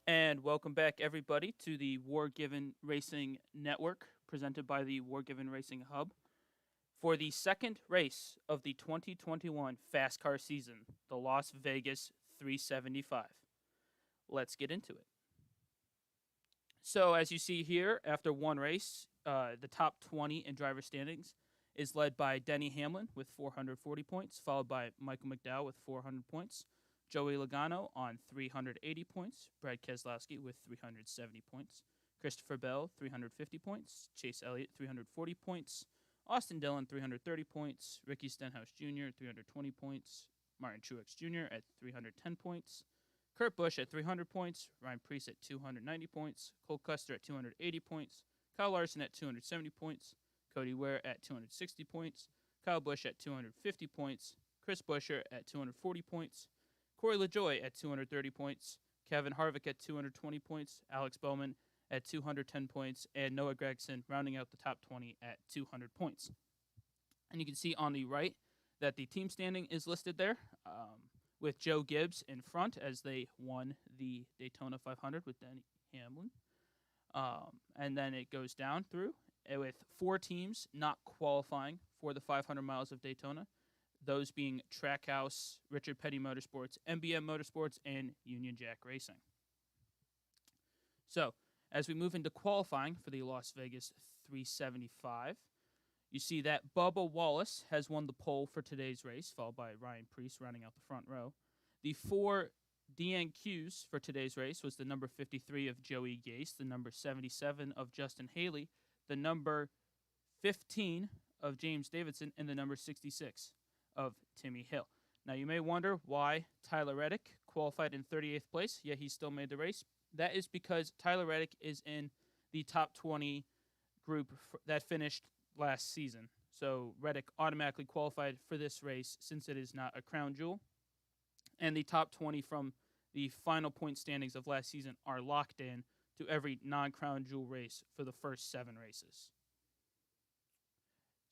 And welcome back, everybody, to the War Given Racing Network, presented by the War Given Racing Hub, for the second race of the 2021 FASCAR season, the Las Vegas 375. Let's get into it. So, as you see here, after one race, the top 20 in driver standings is led by Denny Hamlin with 440 points, followed by Michael McDowell with 400 points. Joey Logano on 380 points, Brad Keselowski with 370 points, Christopher Bell 350 points, Chase Elliott 340 points, Austin Dillon 330 points, Ricky Stenhouse Jr. 320 points, Martin Truex Jr. at 310 points, Kurt Busch at 300 points, Ryan Preece at 290 points, Cole Custer at 280 points, Kyle Larson at 270 points, Cody Ware at 260 points, Kyle Busch at 250 points, Chris Buescher at 240 points, Corey LaJoie at 230 points, Kevin Harvick at 220 points, Alex Bowman at 210 points, and Noah Gragson rounding out the top 20 at 200 points. And you can see on the right that the team standing is listed there, with Joe Gibbs in front as they won the Daytona 500 with Denny Hamlin. And then it goes down through with four teams not qualifying for the 500 miles of Daytona, those being Trackhouse, Richard Petty Motorsports, MBM Motorsports, and Union Jack Racing. So, as we move into qualifying for the Las Vegas 375, you see that Bubba Wallace has won the pole for today's race, followed by Ryan Preece rounding out the front row. The four DNQs for today's race was the number 53 of Joey Gase, the number 77 of Justin Haley, the number 15 of James Davidson, and the number 66 of Timmy Hill. Now, you may wonder why Tyler Reddick qualified in 38th place, yet he still made the race. That is because Tyler Reddick is in the top 20 group that finished last season. So Reddick automatically qualified for this race since it is not a crown jewel. And the top 20 from the final point standings of last season are locked in to every non-crown jewel race for the first 7 races.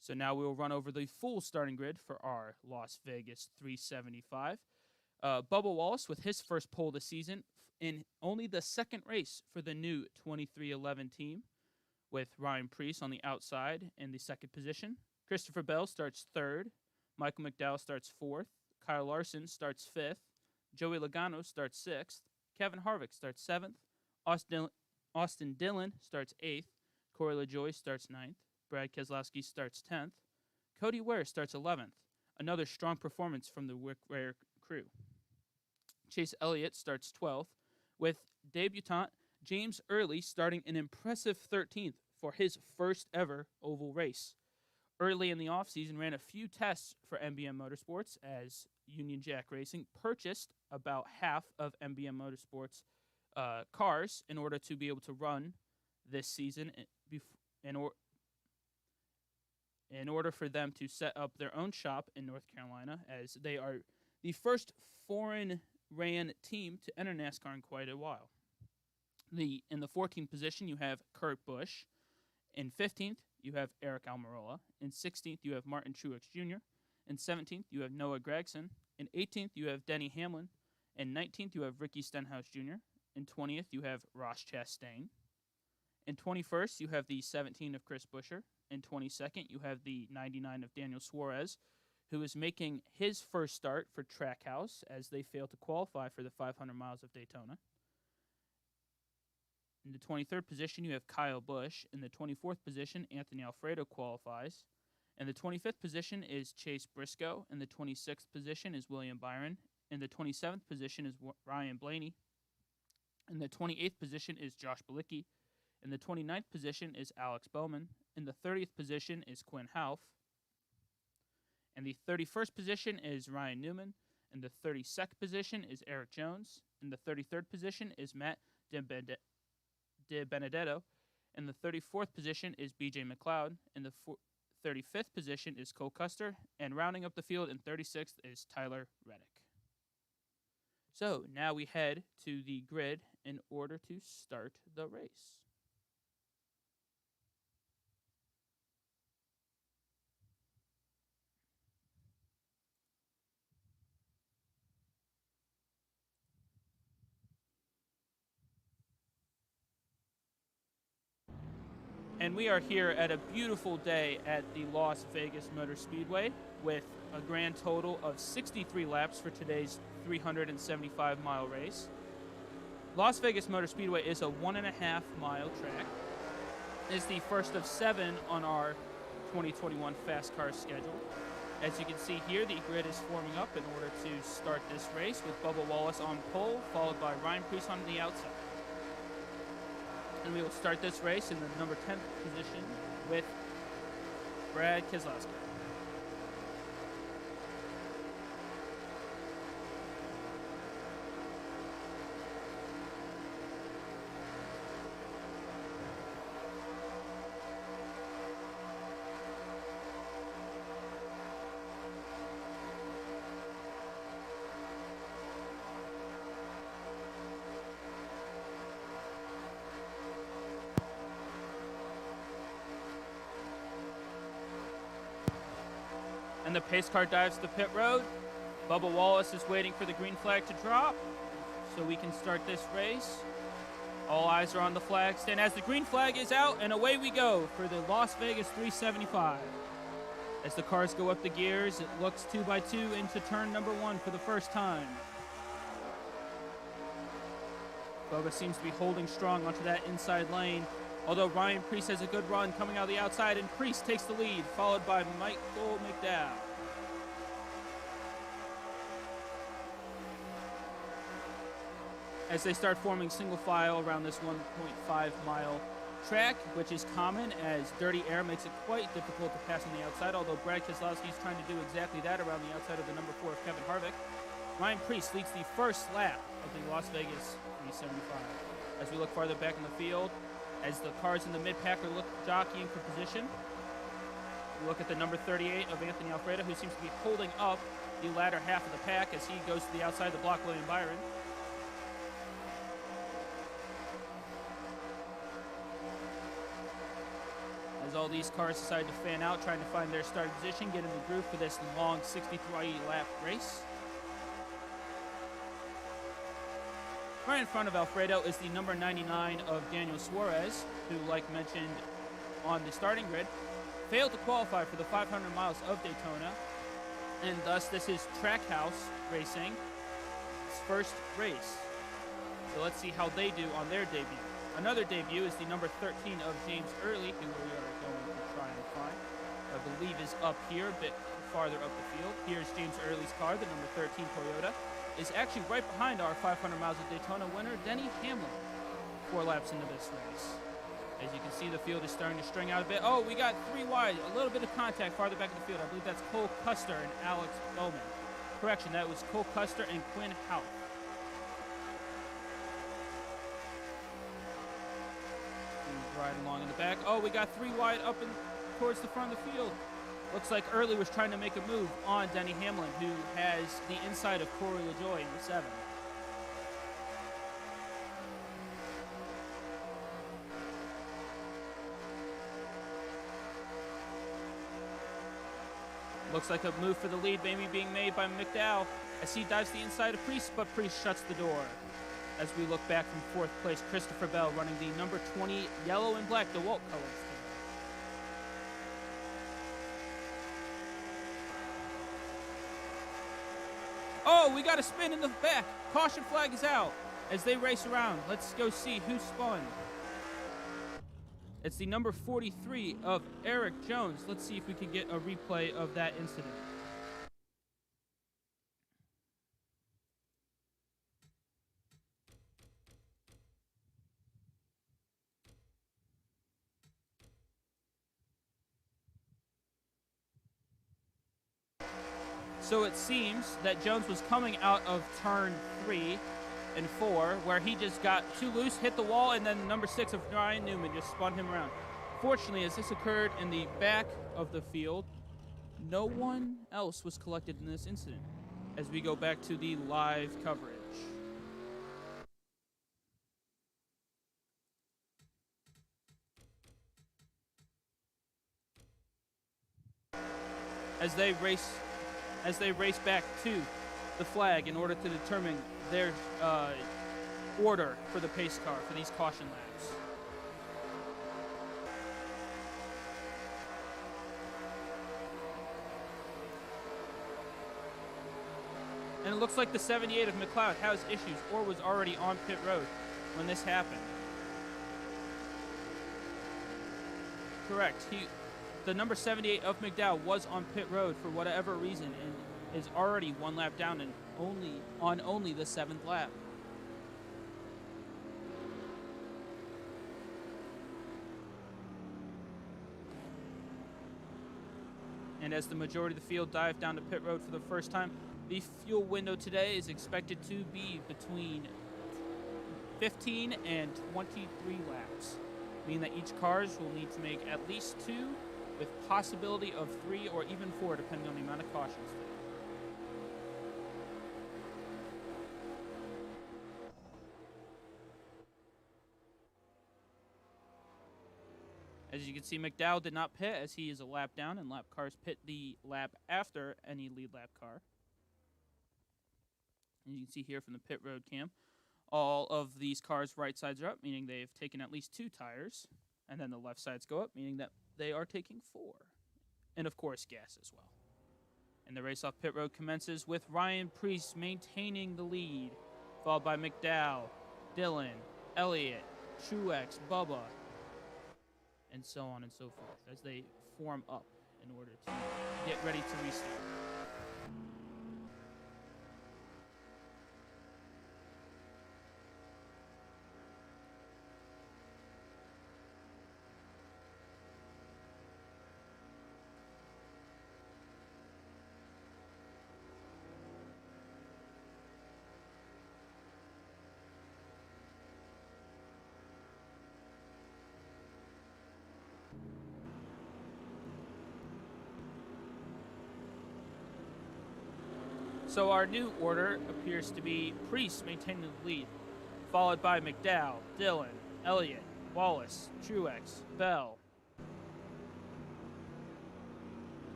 So now we will run over the full starting grid for our Las Vegas 375. Bubba Wallace with his first pole this season in only the second race for the new 2311 team, with Ryan Preece on the outside in the second position. Christopher Bell starts third. Michael McDowell starts fourth. Kyle Larson starts fifth. Joey Logano starts sixth. Kevin Harvick starts seventh. Austin Dillon starts eighth. Corey LaJoie starts ninth. Brad Keselowski starts 10th. Cody Ware starts 11th. Another strong performance from the Ware crew. Chase Elliott starts 12th, with debutant James Early starting an impressive 13th for his first ever oval race. Early in the offseason ran a few tests for MBM Motorsports as Union Jack Racing purchased about half of MBM Motorsports cars in order to be able to run this season in order for them to set up their own shop in North Carolina, as they are the first foreign-ran team to enter NASCAR in quite a while. In the 14th position, you have Kurt Busch. In 15th, you have Eric Almirola. In 16th, you have Martin Truex Jr. In 17th, you have Noah Gragson. In 18th, you have Denny Hamlin. In 19th, you have Ricky Stenhouse Jr. In 20th, you have Ross Chastain. In 21st, you have the 17 of Chris Buescher. In 22nd, you have the 99 of Daniel Suarez, who is making his first start for Trackhouse as they fail to qualify for the 500 miles of Daytona. In the 23rd position, you have Kyle Busch. In the 24th position, Anthony Alfredo qualifies. In the 25th position is Chase Briscoe. In the 26th position is William Byron. In the 27th position is Ryan Blaney. In the 28th position is Josh Bilicki. In the 29th position is Alex Bowman. In the 30th position is Quinn Houff. In the 31st position is Ryan Newman. In the 32nd position is Eric Jones. In the 33rd position is Matt DiBenedetto. In the 34th position is BJ McLeod. In the 35th position is Cole Custer. And rounding up the field in 36th is Tyler Reddick. So now we head to the grid in order to start the race. And we are here at a beautiful day at the Las Vegas Motor Speedway with a grand total of 63 laps for today's 375-mile race. Las Vegas Motor Speedway is a 1.5-mile track. It's the first of 7 on our 2021 FASCAR schedule. As you can see here, the grid is forming up in order to start this race with Bubba Wallace on pole, followed by Ryan Preece on the outside. And we will start this race in the number 10th position with Brad Keselowski. And the pace car dives to pit road. Bubba Wallace is waiting for the green flag to drop so we can start this race. All eyes are on the flag stand as the green flag is out, and away we go for the Las Vegas 375. As the cars go up the gears, it looks 2x2 into turn number 1 for the first time. Bubba seems to be holding strong onto that inside lane, although Ryan Preece has a good run coming out the outside, and Preece takes the lead, followed by Mcdowell. As they start forming single file around this 1.5-mile track, which is common as dirty air makes it quite difficult to pass on the outside, although Brad Keselowski is trying to do exactly that around the outside of the number 4 Kevin Harvick. Ryan Preece leads the first lap of the Las Vegas 375. As we look farther back in the field, as the cars in the mid-pack are jockeying for position, we look at the number 38 of Anthony Alfredo, who seems to be holding up the latter half of the pack as he goes to the outside to block William Byron. As all these cars decide to fan out, trying to find their starting position, get in the groove for this long 63-lap race. Right in front of Alfredo is the number 99 of Daniel Suarez, who, like mentioned on the starting grid, failed to qualify for the 500 miles of Daytona, and thus this is Trackhouse Racing's first race. So let's see how they do on their debut. Another debut is the number 13 of James Early, who we are going to try and find. I believe is up here, a bit farther up the field. Here's James Early's car, the number 13 Toyota. Is actually right behind our 500 miles of Daytona winner, Denny Hamlin, 4 laps into this race. As you can see, the field is starting to string out a bit. Oh, we got 3 wide, a little bit of contact farther back in the field. I believe that's Cole Custer and Alex Bowman. Correction, that was Cole Custer and Quinn Houck. Right along in the back. Oh, we got 3 wide up and towards the front of the field. Looks like Early was trying to make a move on Denny Hamlin, who has the inside of Corey LaJoie in the 7. Looks like a move for the lead maybe being made by Mcdowell as he dives the inside of Preece, but Preece shuts the door. As we look back from 4th place, Christopher Bell running the number 20 yellow and black DeWalt colors. Oh, we got a spin in the back. Caution flag is out as they race around. Let's go see who spun. It's the number 43 of Eric Jones. Let's see if we can get a replay of that incident. So it seems that Jones was coming out of turn 3 and 4, where he just got too loose, hit the wall, and then number 6 of Ryan Newman just spun him around. Fortunately, as this occurred in the back of the field, no one else was collected in this incident as we go back to the live coverage. As they race back to the flag in order to determine their order for the pace car for these caution laps. And it looks like the 78 of McLeod has issues or was already on pit road when this happened. Correct. The number 78 of Mcdowell was on pit road for whatever reason and is already one lap down and only the 7th lap. And as the majority of the field dive down to pit road for the first time, the fuel window today is expected to be between 15 and 23 laps, meaning that each cars will need to make at least 2, with possibility of 3 or even 4, depending on the amount of cautions. As you can see, Mcdowell did not pit as he is a lap down, and lap cars pit the lap after any lead lap car. And you can see here from the pit road cam, all of these cars' right sides are up, meaning they've taken at least 2 tires, and then the left sides go up, meaning that they are taking 4. And of course, gas as well. And the race off pit road commences with Ryan Preece maintaining the lead, followed by Mcdowell, Dillon, Elliott, Truex, Bubba, and so on and so forth, as they form up in order to get ready to restart. So our new order appears to be Preece maintaining the lead, followed by Mcdowell, Dillon, Elliott, Wallace, Truex, Bell,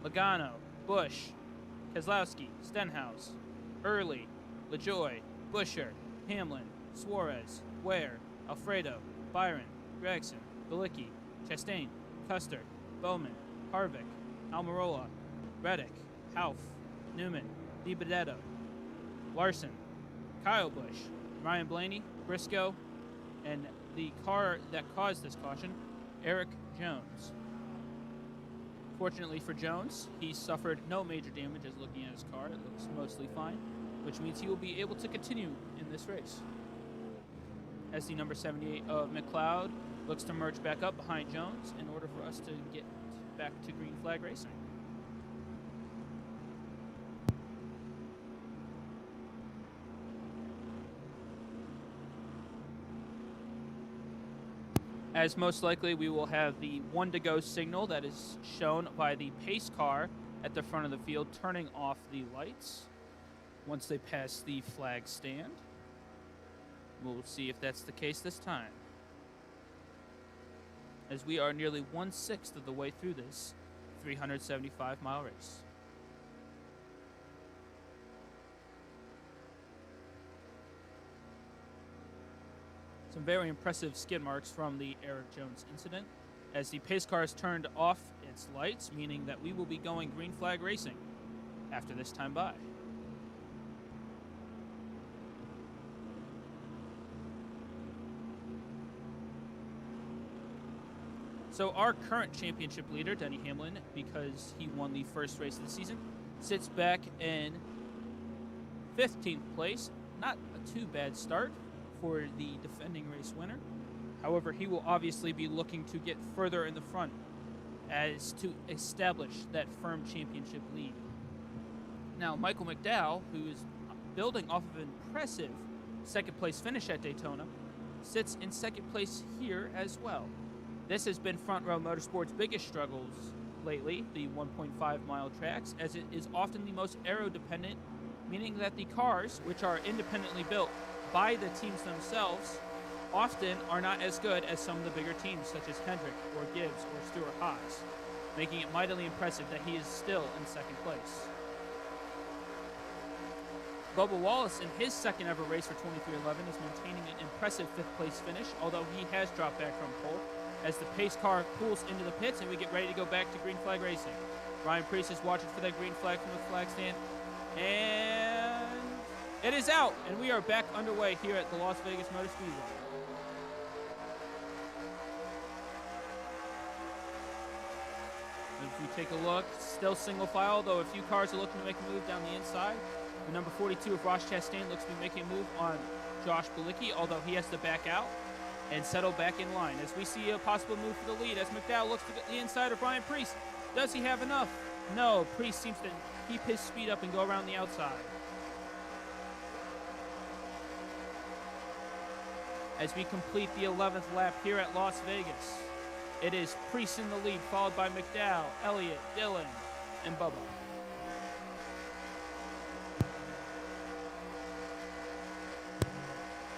Logano, Busch, Keselowski, Stenhouse, Early, LaJoy, Buescher, Hamlin, Suarez, Ware, Alfredo, Byron, Gregson, Bilicki, Chastain, Custer, Bowman, Harvick, Almirola, Reddick, Hauff, Newman, DiBenedetto, Larson, Kyle Busch, Ryan Blaney, Briscoe, and the car that caused this caution, Eric Jones. Fortunately for Jones, he suffered no major damage as looking at his car. It looks mostly fine, which means he will be able to continue in this race. As the number 78 of McLeod looks to merge back up behind Jones in order for us to get back to green flag racing. As most likely we will have the 1 to go signal that is shown by the pace car at the front of the field turning off the lights once they pass the flag stand. We'll see if that's the case this time, as we are nearly 1/6 of the way through this 375-mile race. Some very impressive skid marks from the Eric Jones incident, as the pace car has turned off its lights, meaning that we will be going green flag racing after this time by. So our current championship leader, Denny Hamlin, because he won the first race of the season, sits back in 15th place. Not a too bad start for the defending race winner. However, he will obviously be looking to get further in the front as to establish that firm championship lead. Now, Michael Mcdowell, who is building off of an impressive second place finish at Daytona, sits in second place here as well. This has been Front Row Motorsports' biggest struggles lately, the 1.5-mile tracks, as it is often the most aero-dependent, meaning that the cars, which are independently built by the teams themselves, often are not as good as some of the bigger teams, such as Hendrick or Gibbs or Stewart-Haas, making it mightily impressive that he is still in second place. Bubba Wallace, in his second ever race for 2311, is maintaining an impressive 5th place finish, although he has dropped back from pole, as the pace car pulls into the pits and we get ready to go back to green flag racing. Ryan Preece is watching for that green flag from the flag stand, and It is out, and we are back underway here at the Las Vegas Motor Speedway. If we take a look, still single file, though a few cars are looking to make a move down the inside. The number 42 of Ross Chastain looks to be making a move on Josh Bilicki, although he has to back out and settle back in line. As we see a possible move for the lead, as Mcdowell looks to get the inside of Ryan Preece. Does he have enough? No, Preece seems to keep his speed up and go around the outside. As we complete the 11th lap here at Las Vegas, it is Preece in the lead, followed by Mcdowell, Elliott, Dillon, and Bubba.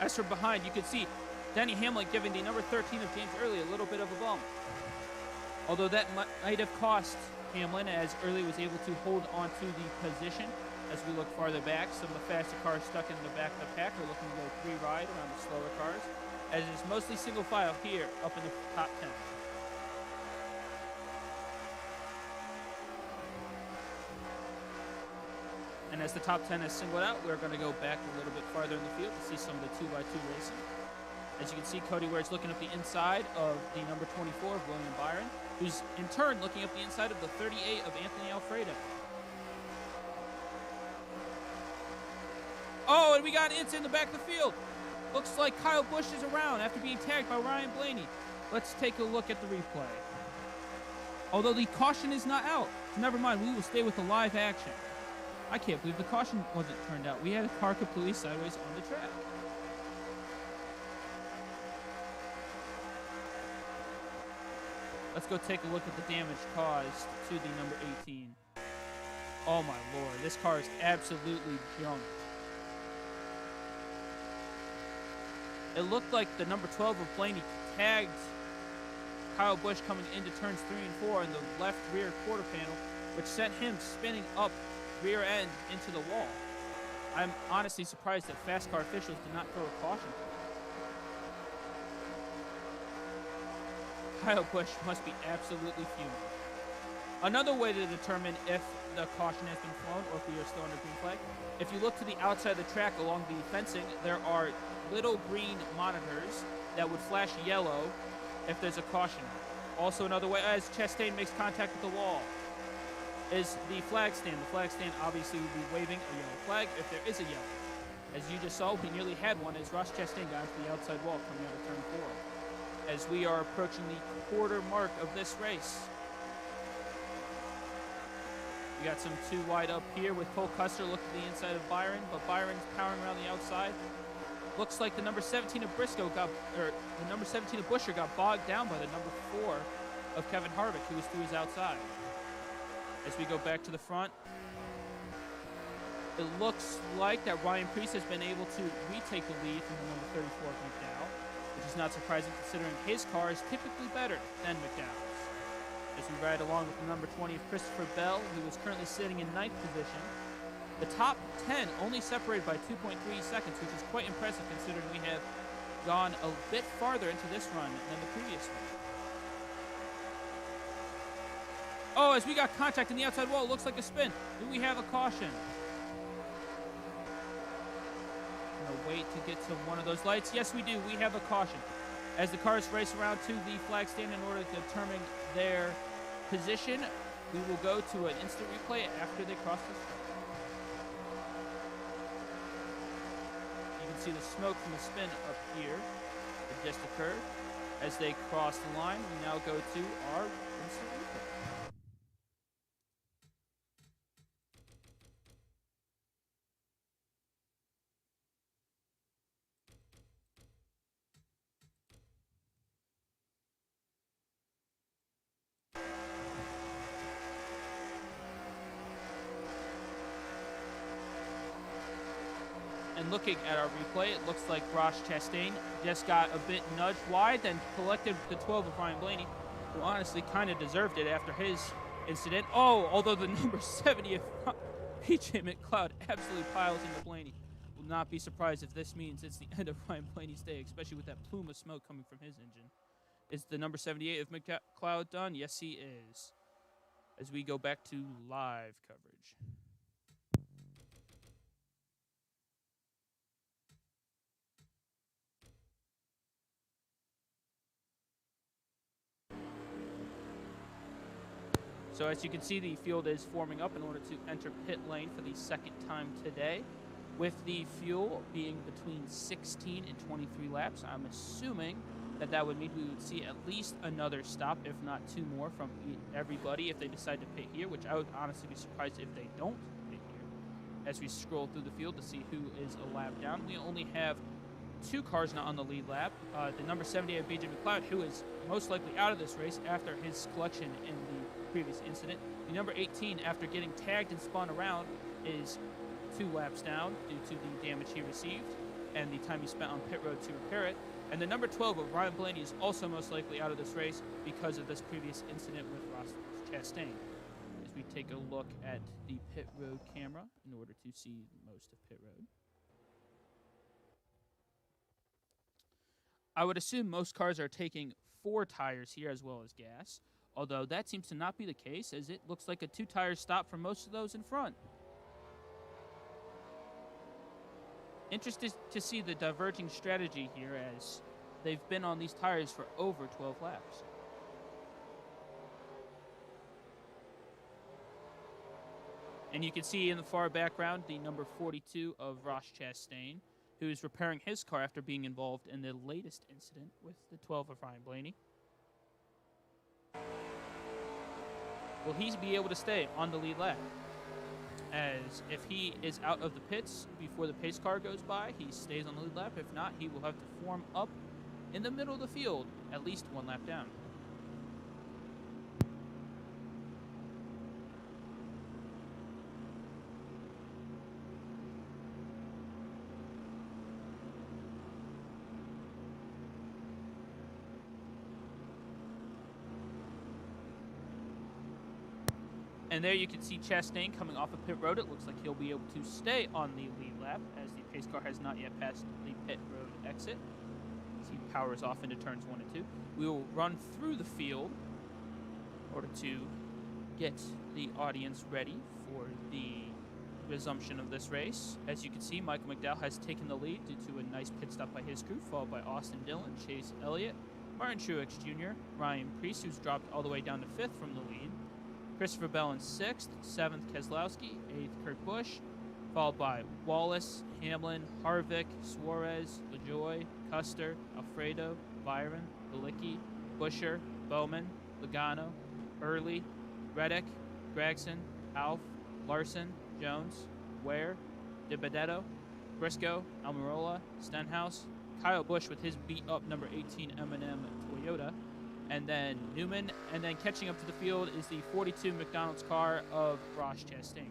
As from behind, you can see Denny Hamlin giving the number 13 of James Early a little bit of a bump. Although that might have cost Hamlin, as Early was able to hold on to the position. As we look farther back, some of the faster cars stuck in the back of the pack are looking to go free ride around the slower cars, as it's mostly single file here up in the top 10. And as the top 10 is singled out, we're going to go back a little bit farther in the field to see some of the 2x2 racing. As you can see, Cody Ware's looking up the inside of the number 24 of William Byron, who's in turn looking up the inside of the 38 of Anthony Alfredo. Oh, and we got Ince in the back of the field. Looks like Kyle Busch is around after being tagged by Ryan Blaney. Let's take a look at the replay. Although the caution is not out. So never mind, we will stay with the live action. I can't believe the caution wasn't turned out. We had a car completely sideways on the track. Let's go take a look at the damage caused to the number 18. Oh my lord, this car is absolutely junked. It looked like the number 12 of Blaney tagged Kyle Busch coming into turns 3 and 4 in the left rear quarter panel, which sent him spinning up rear end into the wall. I'm honestly surprised that FASCAR officials did not throw a caution. Kyle Busch must be absolutely fuming. Another way to determine if the caution has been flown or if we are still under green flag, if you look to the outside of the track along the fencing, there are little green monitors that would flash yellow if there's a caution. Also another way, as Chastain makes contact with the wall, is the flag stand. The flag stand obviously would be waving a yellow flag if there is a yellow. As you just saw, we nearly had one as Ross Chastain got to the outside wall coming out of turn 4. As we are approaching the quarter mark of this race, we got some 2 wide up here with Cole Custer looking to the inside of Byron, but Byron's powering around the outside. Looks like the number 17 of the number 17 of Buescher got bogged down by the number 4 of Kevin Harvick, who was to his outside. As we go back to the front, it looks like that Ryan Preece has been able to retake the lead from the number 34 of Mcdowell, which is not surprising considering his car is typically better than Mcdowell's. As we ride along with the number 20 of Christopher Bell, who is currently sitting in 9th position. The top 10 only separated by 2.3 seconds, which is quite impressive considering we have gone a bit farther into this run than the previous one. Oh, as we got contact in the outside wall, it looks like a spin. Do we have a caution? Gonna wait to get to one of those lights. Yes, we do. We have a caution. As the cars race around to the flag stand in order to determine their position, we will go to an instant replay after they cross the line. You can see the smoke from the spin up here that just occurred. As they cross the line, we now go to our instant replay. And looking at our replay, it looks like Ross Chastain just got a bit nudged wide, then collected the 12 of Ryan Blaney, who honestly kind of deserved it after his incident. Oh, although the number 70 of PJ McLeod absolutely piles into Blaney. Will not be surprised if this means it's the end of Ryan Blaney's day, especially with that plume of smoke coming from his engine. Is the number 78 of McLeod done? Yes, he is. As we go back to live coverage. So as you can see, the field is forming up in order to enter pit lane for the second time today. With the fuel being between 16 and 23 laps, I'm assuming that that would mean we would see at least another stop, if not two more, from everybody if they decide to pit here, which I would honestly be surprised if they don't pit here. As we scroll through the field to see who is a lap down, we only have two cars now on the lead lap. The number 78 BJ McLeod, who is most likely out of this race after his collection in the previous incident. The number 18, after getting tagged and spun around, is 2 laps down due to the damage he received and the time he spent on pit road to repair it. And the number 12 of Ryan Blaney is also most likely out of this race because of this previous incident with Ross Chastain. As we take a look at the pit road camera in order to see most of pit road. I would assume most cars are taking 4 tires here as well as gas, although that seems to not be the case, as it looks like a 2-tire stop for most of those in front. Interested to see the diverging strategy here, as they've been on these tires for over 12 laps. And you can see in the far background the number 42 of Ross Chastain, who is repairing his car after being involved in the latest incident with the 12 of Ryan Blaney. Will he be able to stay on the lead lap? As if he is out of the pits before the pace car goes by, he stays on the lead lap. If not, he will have to form up in the middle of the field, at least 1 lap down. And there you can see Chastain coming off of pit road. It looks like he'll be able to stay on the lead lap, as the pace car has not yet passed the pit road exit. As he powers off into turns 1 and 2. We will run through the field in order to get the audience ready for the resumption of this race. As you can see, Michael Mcdowell has taken the lead due to a nice pit stop by his crew, followed by Austin Dillon, Chase Elliott, Martin Truex Jr., Ryan Preece, who's dropped all the way down to 5th from the lead, Christopher Bell in 6th, 7th Keselowski, 8th Kurt Busch, followed by Wallace, Hamlin, Harvick, Suarez, LaJoy, Custer, Alfredo, Byron, Galicki, Buscher, Bowman, Logano, Early, Reddick, Gregson, Alf, Larson, Jones, Ware, DiBenedetto, Briscoe, Almirola, Stenhouse, Kyle Busch with his beat-up number 18 M&M Toyota, and then Newman, and then catching up to the field is the 42 McDonald's car of Ross Chastain.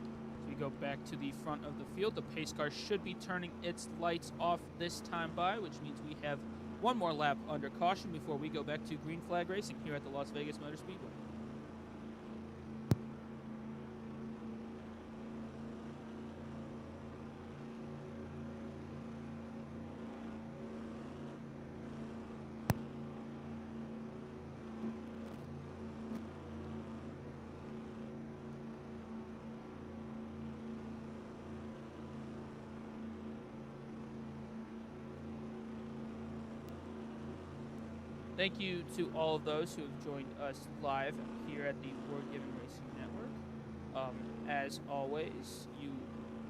As we go back to the front of the field, the pace car should be turning its lights off this time by, which means we have 1 more lap under caution before we go back to green flag racing here at the Las Vegas Motor Speedway. Thank you to all of those who have joined us live here at the War Given Racing Network. As always, you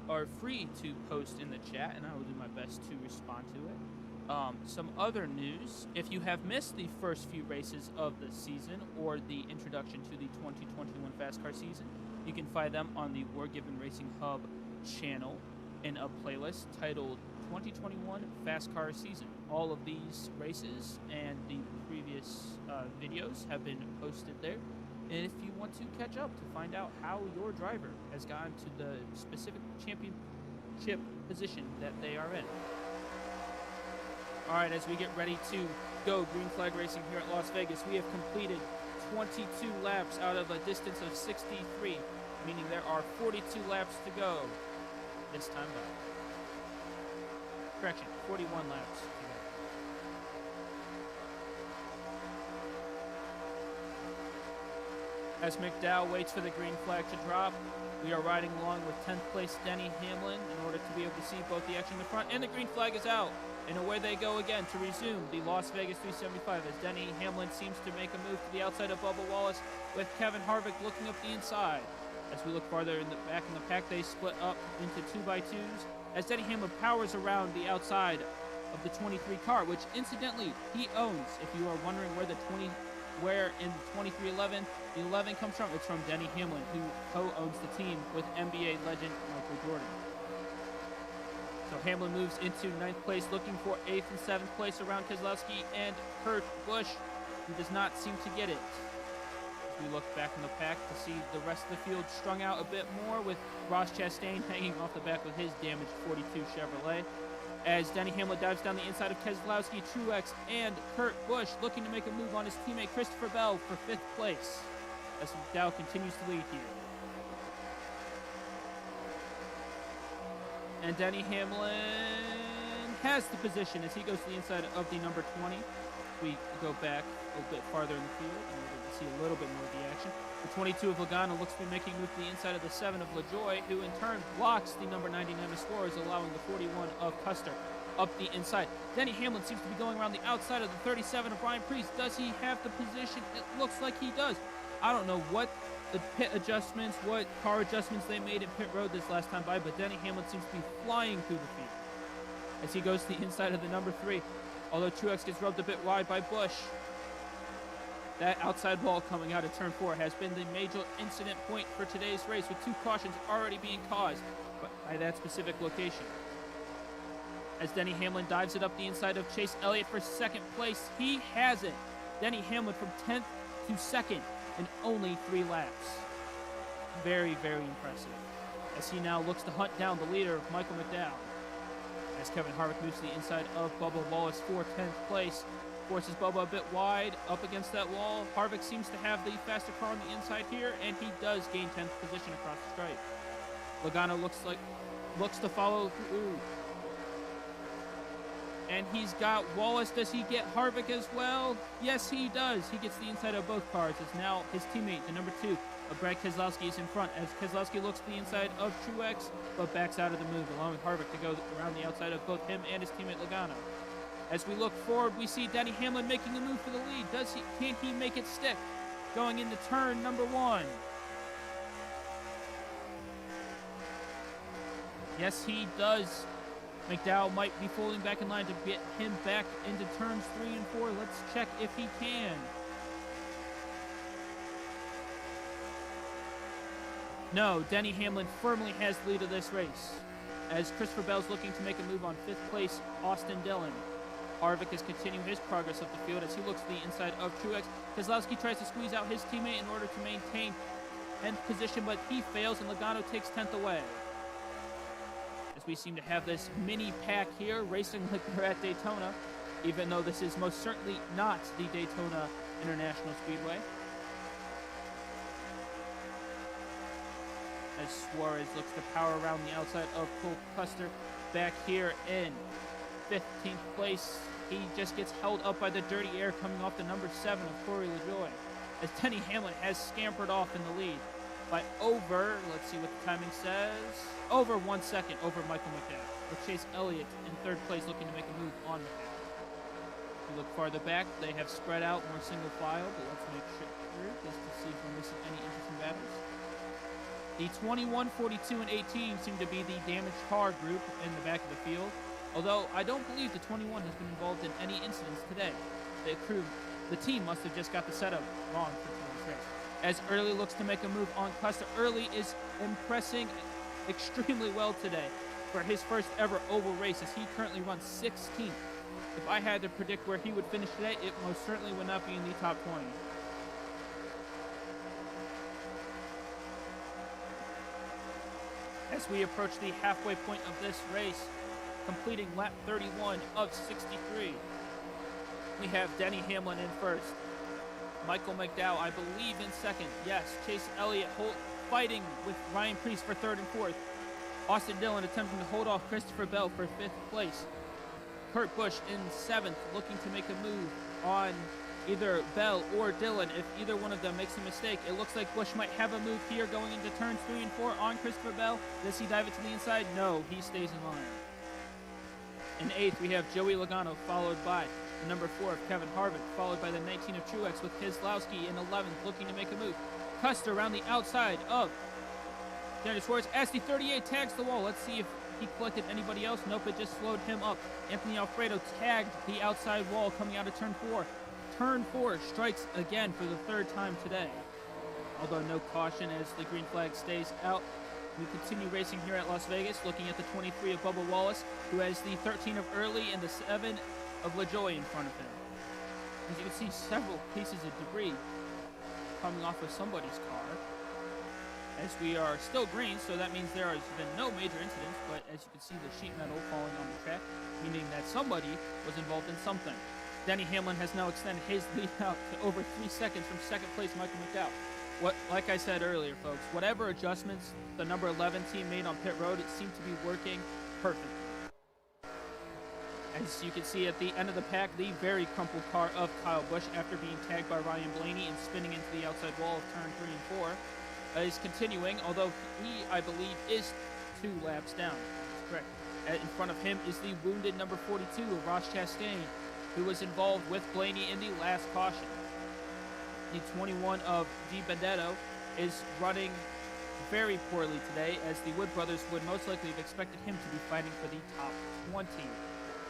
are free to post in the chat, and I will do my best to respond to it. Some other news: if you have missed the first few races of the season or the introduction to the 2021 FASCAR season, you can find them on the War Given Racing Hub channel in a playlist titled 2021 FASCAR season. All of these races and the previous videos have been posted there. And if you want to catch up to find out how your driver has gotten to the specific championship position that they are in. All right, as we get ready to go green flag racing here at Las Vegas, we have completed 22 laps out of a distance of 63, meaning there are 42 laps to go this time by. Correction, 41 laps. As McDowell waits for the green flag to drop, we are riding along with 10th place Denny Hamlin in order to be able to see both the action in the front, and the green flag is out. And away they go again to resume the Las Vegas 375 as Denny Hamlin seems to make a move to the outside of Bubba Wallace with Kevin Harvick looking up the inside. As we look farther in the back in the pack, they split up into 2x2s as Denny Hamlin powers around the outside of the 23 car, which incidentally he owns. If you are wondering where in 2311 the 11 comes from, it's from Denny Hamlin, who co-owns the team with NBA legend Michael Jordan. So Hamlin moves into 9th place, looking for 8th and 7th place around Keselowski and Kurt Busch, who does not seem to get it. As we look back in the pack to see the rest of the field strung out a bit more, with Ross Chastain hanging off the back with his damaged 42 Chevrolet. As Denny Hamlin dives down the inside of Keselowski, Truex, and Kurt Busch, looking to make a move on his teammate Christopher Bell for 5th place, as Mcdowell continues to lead here. And Denny Hamlin has the position as he goes to the inside of the number 20. We go back a bit farther in the field in order to see a little bit more of the action. The 22 of Logano looks to be making a move to the inside of the 7 of LaJoy, who in turn blocks the number 99 of Suarez, allowing the 41 of Custer up the inside. Denny Hamlin seems to be going around the outside of the 37 of Ryan Preece. Does he have the position? It looks like he does. I don't know what the pit adjustments, what car adjustments they made in pit road this last time by, but Denny Hamlin seems to be flying through the field as he goes to the inside of the number 3. Although Truex gets rubbed a bit wide by Busch. That outside wall coming out of turn 4 has been the major incident point for today's race, with 2 cautions already being caused by that specific location. As Denny Hamlin dives it up the inside of Chase Elliott for 2nd place, he has it. Denny Hamlin from 10th to 2nd in only 3 laps. Very, very impressive. As he now looks to hunt down the leader, Michael Mcdowell. As Kevin Harvick moves to the inside of Bubba Wallace for 10th place. Forces Bubba a bit wide up against that wall. Harvick seems to have the faster car on the inside here, and he does gain 10th position across the stripe. Logano looks to follow through. And he's got Wallace. Does he get Harvick as well? Yes, he does. He gets the inside of both cars, as now his teammate, the number 2 of Brad Keselowski, is in front, as Keselowski looks to the inside of Truex, but backs out of the move, allowing Harvick to go around the outside of both him and his teammate Logano. As we look forward, we see Denny Hamlin making a move for the lead. Can he make it stick? Going into turn number 1. Yes, he does. McDowell might be falling back in line to get him back into turns 3 and 4. Let's check if he can. No, Denny Hamlin firmly has the lead of this race, as Christopher Bell's looking to make a move on 5th place, Austin Dillon. Harvick is continuing his progress up the field as he looks to the inside of Truex. Keselowski tries to squeeze out his teammate in order to maintain 10th position, but he fails, and Logano takes 10th away. As we seem to have this mini pack here, racing like we're at Daytona, even though this is most certainly not the Daytona International Speedway. As Suarez looks to power around the outside of Cole Custer back here in 15th place. He just gets held up by the dirty air coming off the number 7 of Corey LaJoy, as Denny Hamlin has scampered off in the lead by over, let's see what the timing says, over 1 second over Michael Mcdowell, with Chase Elliott in 3rd place looking to make a move on Mcdowell. If you look farther back, they have spread out more single file, but let's make sure just to see if we're missing any interesting battles. The 21, 42, and 18 seem to be the damaged car group in the back of the field, although I don't believe the 21 has been involved in any incidents today. The team must have just got the setup wrong for today's race. As Early looks to make a move on Custer. Early is impressing extremely well today for his first ever oval race, as he currently runs 16th. If I had to predict where he would finish today, it most certainly would not be in the top 20. As we approach the halfway point of this race, completing lap 31 of 63, we have Denny Hamlin in first. Michael McDowell, I believe, in second. Yes, Chase Elliott fighting with Ryan Preece for 3rd and 4th. Austin Dillon attempting to hold off Christopher Bell for 5th place. Kurt Busch in 7th, looking to make a move on either Bell or Dillon. If either one of them makes a mistake, it looks like Busch might have a move here going into turns 3 and 4 on Christopher Bell. Does he dive it to the inside? No, he stays in line. In 8th, we have Joey Logano, followed by the number 4 of Kevin Harvick, followed by the 19 of Truex with Keselowski in 11th, looking to make a move. Custer around the outside of Daniel Suarez as the 38 tags the wall. Let's see if he collected anybody else. Nope, it just slowed him up. Anthony Alfredo tagged the outside wall coming out of turn 4. Turn 4 strikes again for the 3rd time today. Although no caution as the green flag stays out. We continue racing here at Las Vegas, looking at the 23 of Bubba Wallace, who has the 13 of Early and the 7 of LaJoie in front of him. As you can see, several pieces of debris coming off of somebody's car. As we are still green, so that means there has been no major incidents, but as you can see, the sheet metal falling on the track, meaning that somebody was involved in something. Denny Hamlin has now extended his lead out to over 3 seconds from second place Michael Mcdowell. Like I said earlier, folks, whatever adjustments the number 11 team made on pit road, it seemed to be working perfectly. As you can see at the end of the pack, the very crumpled car of Kyle Busch, after being tagged by Ryan Blaney and spinning into the outside wall of turn 3 and 4, is continuing, although he, I believe, is 2 laps down. That's correct. In front of him is the wounded number 42, Ross Chastain, who was involved with Blaney in the last caution. The 21 of Di Benedetto is running very poorly today, as the Wood brothers would most likely have expected him to be fighting for the top 20.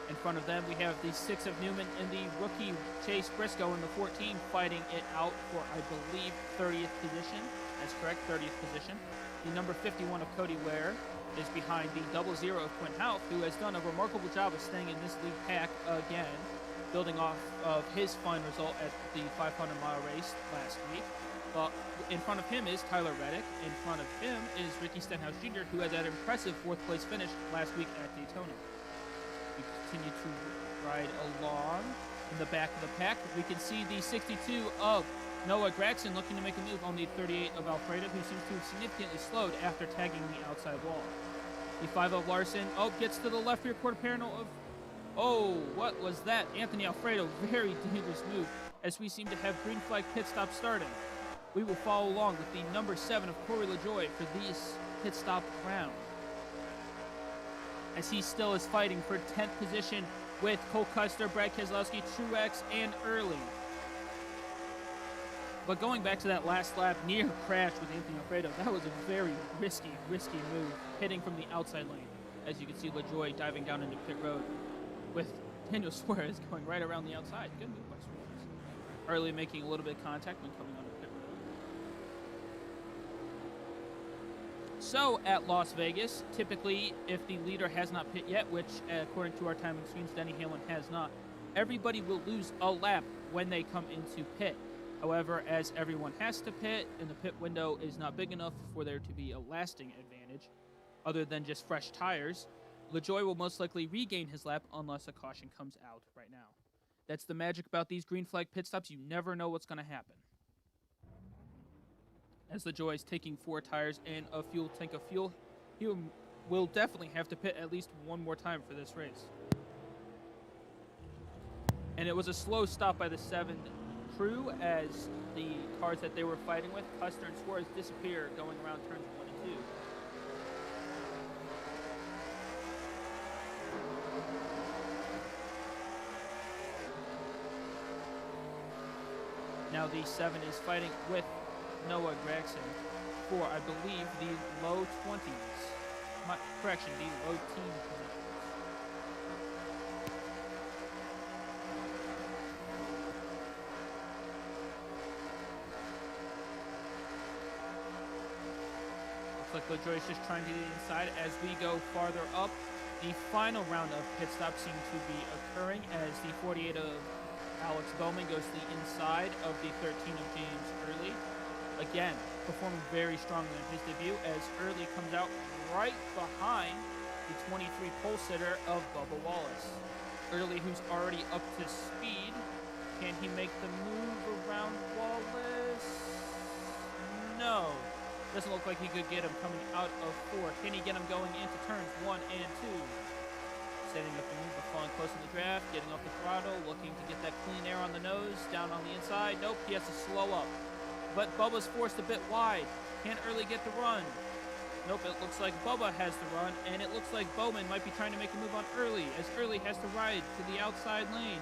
In front of them, we have the 6 of Newman and the rookie Chase Briscoe in the 14 fighting it out for, I believe, 30th position. That's correct, 30th position. The number 51 of Cody Ware is behind the 00 of Quinn Houff, who has done a remarkable job of staying in this lead pack again, building off of his fine result at the 500-mile race last week. In front of him is Tyler Reddick. In front of him is Ricky Stenhouse Jr., who had that impressive 4th-place finish last week at Daytona. We continue to ride along. In the back of the pack, we can see the 62 of Noah Gragson looking to make a move on the 38 of Alfredo, who seems to have significantly slowed after tagging the outside wall. The 5 of Larson, gets to the left rear quarter panel of... Oh, what was that? Anthony Alfredo, very dangerous move, as we seem to have green flag pit stop starting. We will follow along with the number 7 of Corey LaJoie for this pit stop round, as he still is fighting for 10th position with Cole Custer, Brad Keselowski, Truex, and Early. But going back to that last lap, near crash with Anthony Alfredo, that was a very risky move, hitting from the outside lane. As you can see, LaJoie diving down into pit road, with Daniel Suarez going right around the outside. Good move by Suarez. Early making a little bit of contact when coming onto pit road. So at Las Vegas, typically if the leader has not pit yet, which according to our timing screens, Denny Hamlin has not, everybody will lose a lap when they come into pit. However, as everyone has to pit and the pit window is not big enough for there to be a lasting advantage, other than just fresh tires, LaJoie will most likely regain his lap unless a caution comes out right now. That's the magic about these green flag pit stops. You never know what's going to happen. As LaJoie is taking 4 tires and a fuel tank of fuel, he will definitely have to pit at least one more time for this race. And it was a slow stop by the 7 crew, as the cars that they were fighting with, Custer and Suarez, disappear going around turns 1 and 2. Now the 7 is fighting with Noah Gragson for, I believe, the low 20s. Correction, the low teen positions. Looks like LaJoie is just trying to get inside as we go farther up. The final round of pit stops seem to be occurring as the 48 of Alex Bowman goes to the inside of the 13 of James Early. Again, performing very strongly in his debut, as Early comes out right behind the 23 pole sitter of Bubba Wallace. Early, who's already up to speed. Can he make the move around Wallace? No. Doesn't look like he could get him coming out of 4. Can he get him going into turns 1 and 2? setting up the move, but falling close to the draft, getting off the throttle, looking to get that clean air on the nose, down on the inside. Nope, he has to slow up. But Bubba's forced a bit wide. Can't Early get the run. Nope, it looks like Bubba has the run, and it looks like Bowman might be trying to make a move on Early, as Early has to ride to the outside lane.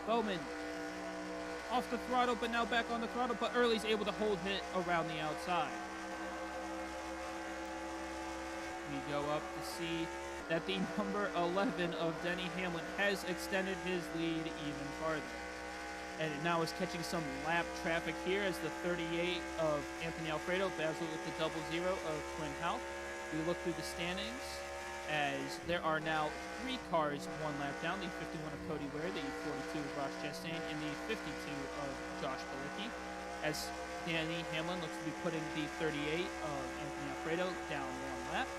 Bowman off the throttle, but now back on the throttle, but Early's able to hold it around the outside. We go up to see that the number 11 of Denny Hamlin has extended his lead even farther. And it now is catching some lap traffic here as the 38 of Anthony Alfredo battles with the 00 of Quinn Houff. We look through the standings as there are now 3 cars 1 lap down, the 51 of Cody Ware, the 42 of Ross Chastain, and the 52 of Josh Bilicki, as Denny Hamlin looks to be putting the 38 of Anthony Alfredo down 1 lap.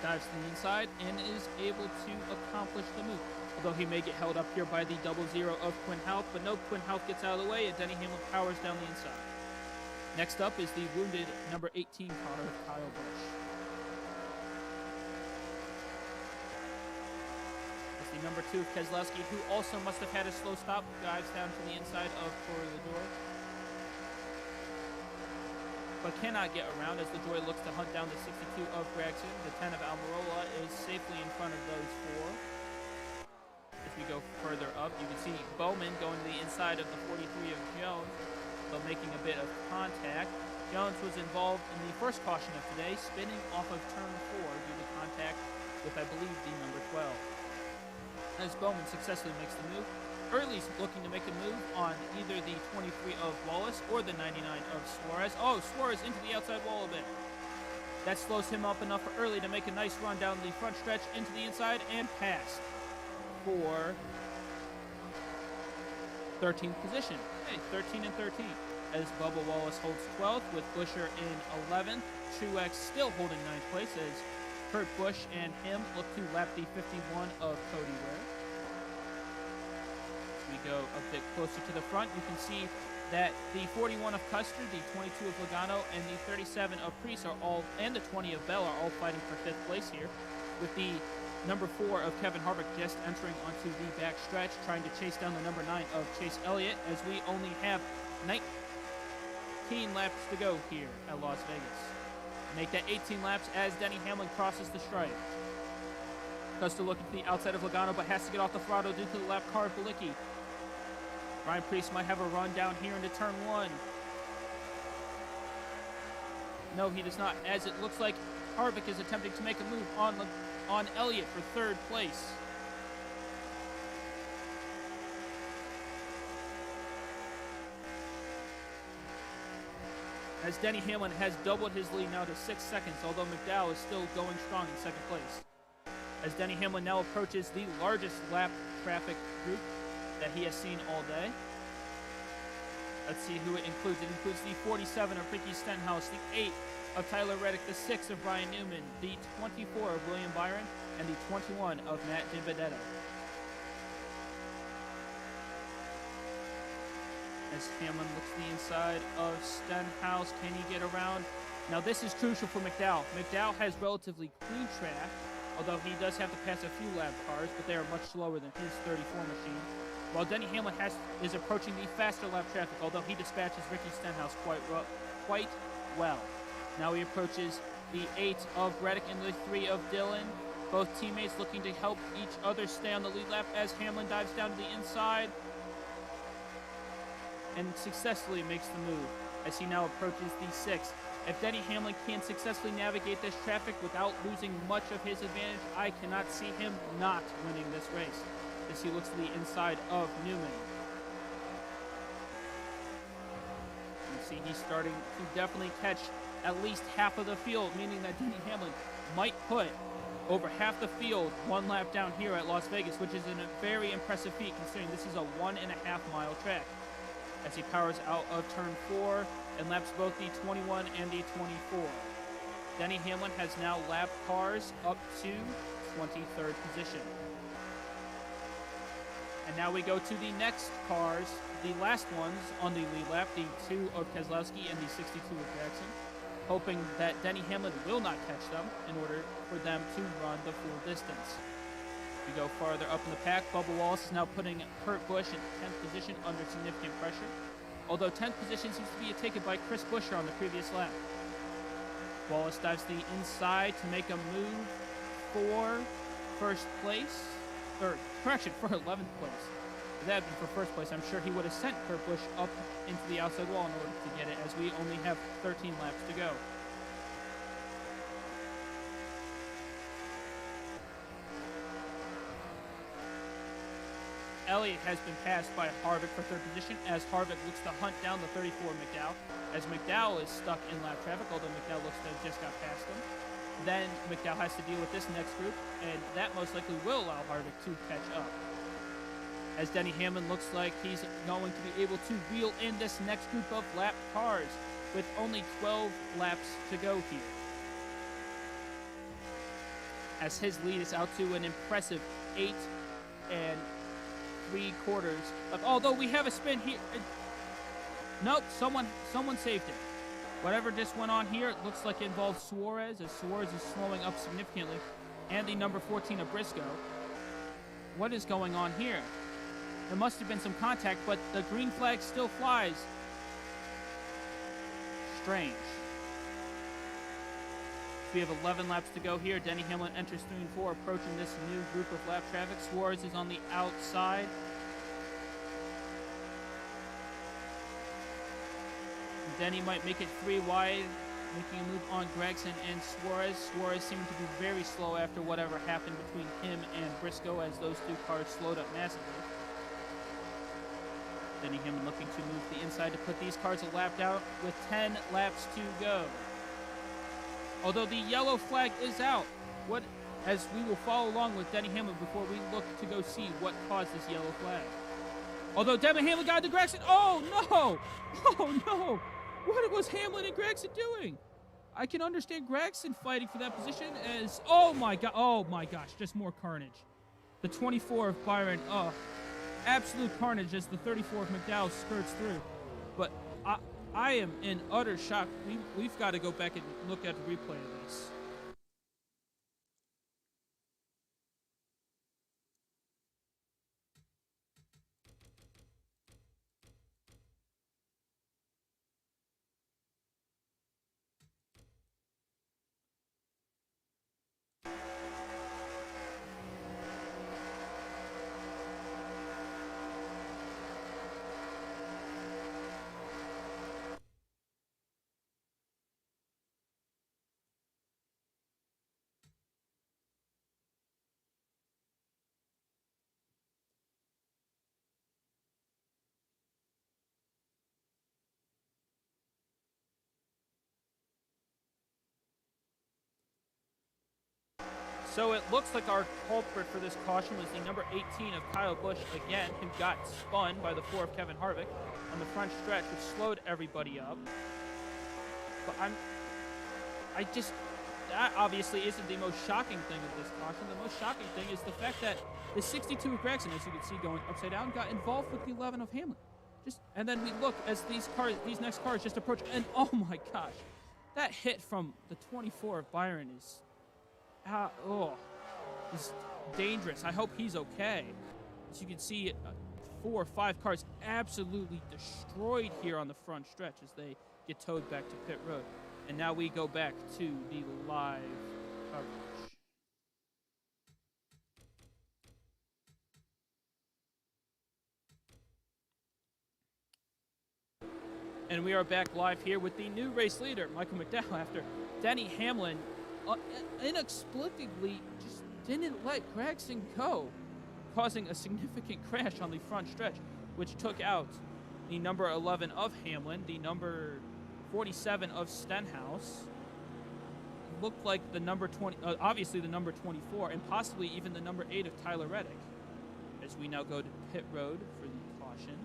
Dives to the inside and is able to accomplish the move. Although he may get held up here by the 00 of Quinn Houff, but no, Quinn Houff gets out of the way and Denny Hamlin powers down the inside. Next up is the wounded number 18 car of Kyle Busch. It's the number 2 of Keselowski, who also must have had a slow stop, dives down to the inside of Corey LaJoie, but cannot get around as LaJoie looks to hunt down the 62 of Gragson. The 10 of Almirola is safely in front of those 4. As we go further up, you can see Bowman going to the inside of the 43 of Jones, but making a bit of contact. Jones was involved in the first caution of today, spinning off of turn 4 due to contact with, I believe, the number 12. As Bowman successfully makes the move, Early's looking to make a move on either the 23 of Wallace or the 99 of Suarez. Oh, Suarez into the outside wall a bit. That slows him up enough for Early to make a nice run down the front stretch into the inside and pass for 13th position. Hey, 13 and 13. As Bubba Wallace holds 12th with Buescher in 11th. Truex still holding 9th place as Kurt Busch and him look to lap the 51 of Cody Ware. We go a bit closer to the front. You can see that the 41 of Custer, the 22 of Logano, and the 37 of Preece are all, and the 20 of Bell are all fighting for 5th place here, with the number 4 of Kevin Harvick just entering onto the back stretch, trying to chase down the number 9 of Chase Elliott, as we only have 19 laps to go here at Las Vegas. Make that 18 laps as Denny Hamlin crosses the stripe. Custer looking to the outside of Logano, but has to get off the throttle due to the lap car of Bilicki. Ryan Preece might have a run down here into turn 1. No, he does not, as it looks like Harvick is attempting to make a move on Elliott for 3rd place. As Denny Hamlin has doubled his lead now to 6 seconds, although Mcdowell is still going strong in 2nd place. As Denny Hamlin now approaches the largest lap traffic group that he has seen all day. Let's see who it includes. It includes the 47 of Ricky Stenhouse, the 8 of Tyler Reddick, the 6 of Brian Newman, the 24 of William Byron, and the 21 of Matt DiBenedetto. As Hamlin looks to the inside of Stenhouse, can he get around? Now this is crucial for McDowell. McDowell has relatively clean track, although he does have to pass a few lap cars, but they are much slower than his 34 machine. While Denny Hamlin is approaching the faster lap traffic, although he dispatches Ricky Stenhouse quite well. Now he approaches the 8 of Reddick and the 3 of Dillon. Both teammates looking to help each other stay on the lead lap as Hamlin dives down to the inside and successfully makes the move as he now approaches the 6. If Denny Hamlin can successfully navigate this traffic without losing much of his advantage, I cannot see him not winning this race, as he looks to the inside of Newman. You see he's starting to definitely catch at least half of the field, meaning that Denny Hamlin might put over half the field 1 lap down here at Las Vegas, which is a very impressive feat considering this is a 1.5-mile track. As he powers out of turn 4 and laps both the 21 and the 24. Denny Hamlin has now lapped cars up to 23rd position. And now we go to the next cars, the last ones on the lead lap, the 2 of Keselowski and the 62 of Jackson. hoping that Denny Hamlin will not catch them in order for them to run the full distance. We go farther up in the pack. Bubba Wallace is now putting Kurt Busch in 10th position under significant pressure, although 10th position seems to be taken by Chris Buescher on the previous lap. Wallace dives the inside to make a move for first place, or correction, for 11th place. If that had been for first place, I'm sure he would have sent Kurt Busch up into the outside wall in order to get it, as we only have 13 laps to go. Elliott has been passed by Harvick for third position, as Harvick looks to hunt down the 34 Mcdowell, as Mcdowell is stuck in lap traffic, although Mcdowell looks to have just got past him. Then Mcdowell has to deal with this next group, and that most likely will allow Harvick to catch up, as Denny Hamlin looks like he's going to be able to reel in this next group of lap cars with only 12 laps to go here, as his lead is out to an impressive 8 3/4. Although we have a spin here. Nope, someone saved it. Whatever just went on here, it looks like it involves Suarez, as Suarez is slowing up significantly, and the number 14 of Briscoe. What is going on here? There must have been some contact, but the green flag still flies. Strange. We have 11 laps to go here. Denny Hamlin enters 3 and 4, approaching this new group of lap traffic. Suarez is on the outside. Denny might make it 3 wide, making a move on Gragson and Suarez. Suarez seemed to be very slow after whatever happened between him and Briscoe, as those two cars slowed up massively. Denny Hamlin looking to move the inside to put these cars a lap down with 10 laps to go. Although the yellow flag is out, as we will follow along with Denny Hamlin before we look to go see what caused this yellow flag. Although Denny Hamlin got to Gragson. Oh no! Oh no! What was Hamlin and Gragson doing? I can understand Gragson fighting for that position, as oh my gosh, just more carnage. The 24 of Byron, absolute carnage as the 34 of McDowell skirts through. But I am in utter shock. We've got to go back and look at the replay of this. So it looks like our culprit for this caution was the number 18 of Kyle Busch again, who got spun by the 4 of Kevin Harvick on the front stretch, which slowed everybody up. But that obviously isn't the most shocking thing of this caution. The most shocking thing is the fact that the 62 of Gragson, as you can see going upside down, got involved with the 11 of Hamlin. And then we look as these next cars just approach, and oh my gosh, that hit from the 24 of Byron is dangerous. I hope he's okay. As you can see, 4 or 5 cars absolutely destroyed here on the front stretch as they get towed back to pit road. And now we go back to the live coverage. And we are back live here with the new race leader, Michael McDowell, after Denny Hamlin inexplicably just didn't let Gragson go, causing a significant crash on the front stretch, which took out the number 11 of Hamlin, the number 47 of Stenhouse, looked like the number 20, obviously the number 24, and possibly even the number 8 of Tyler Reddick, as we now go to pit road for the caution.